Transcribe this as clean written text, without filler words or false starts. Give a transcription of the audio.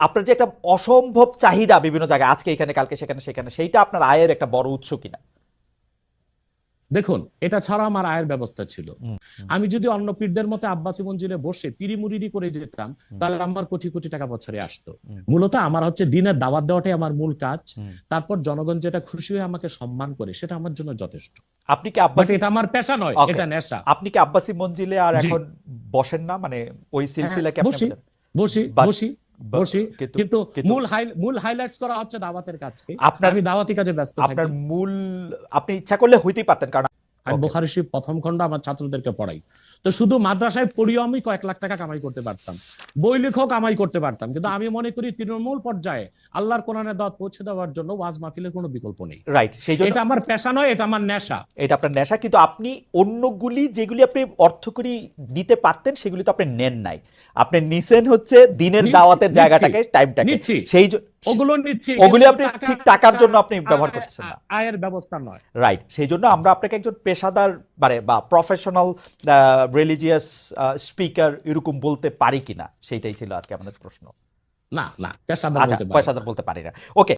আপনার যে একটা অসম্ভব চাহিদা বিভিন্ন জায়গায়, আজকে এখানে কালকে সেখানে সেখানে, সেইটা আপনার আয়ের একটা বড় উৎস কিনা? দেখুন, এটা ছাড়া আমার আয়ের ব্যবস্থা ছিল। হুম, হুম, আমি যদি অন্য পীরদের মতো আব্বাসী মঞ্জিলে বসে পিরি মুরিদি করে যেতাম, তাহলে আমার কোটি কোটি টাকা বছরে আসতো। হুম, মূলত আমার হচ্ছে দিনের দাওয়াত দেওয়াটাই আমার মূল কাজ। হুম। তারপর জনগণ যেটা খুশি হয়ে আমাকে সম্মান করে, সেটা আমার জন্য যথেষ্ট। আপনি কি বাট আব্বাসী, এটা আমার পেশা নয়, ওকে, এটা নেশা। আপনি কি আব্বাসী মঞ্জিলে আর জি, এখন বসেন না, মানে ওই হ্যাঁ, সিলসিলা কি আপনি বসি, বলেন? বসি, বাট বসি, বসি। কিন্তু কিন্তু কিন্তু মূল হাইলাইটস করা হচ্ছে দাওয়াতের কাজকে। আপনার আমি দাওয়াতি কাজে ব্যস্ত আপনার থাকি। মূল, আপনি ইচ্ছা করলে হইতেই পারতেন, কারণ আমি ওকে, বুখারী শরীফ প্রথম খণ্ড আমার ছাত্রদেরকে পড়াই। তো শুধু মাদ্রাসায় পড়িও আমি কয়েক লাখ টাকা কামাই করতে পারতাম, বই লেখক কামাই করতে পারতাম। কিন্তু আমি মনে করি তৃণমূল পর্যায়ে আল্লাহর কোরআনের দাওয়াত পৌঁছে দেওয়ার জন্য ওয়াজ মাহফিলের কোনো বিকল্প নেই। রাইট, সেই জন্য এটা আমার পেশা নয়, এটা আমার নেশা। এটা আপনার নেশা, কিন্তু আপনি অন্যগুলি যেগুলি আপনি অর্থকরী দিতে পারতেন সেগুলি তো আপনি নেন নাই। আপনি নিছেন হচ্ছে দিনের নিচ্ছি, দাওয়াতের নিচ্ছি, জায়গাটাকে, টাইমটাকে, নিচ্ছি, সেই ওগুলো নিচ্ছি, ওগুলি কিন্তু আপনি ঠিক টাকার জন্য আপনি ব্যবহার আয়- করতেছেন না। আয়ের ব্যবস্থা নয়। রাইট, সেই জন্য আমরা আপনাকে একজন পেশাদার মানে বা প্রফেশনাল রিলিজিয়াস স্পিকার এরকম বলতে পারি কিনা, সেইটাই ছিল আর কি আমাদের প্রশ্ন। না, না, পেশাদার আচ্ছা, বলতে পারবো না। পেশাদার বলতে পারি না, ওকে।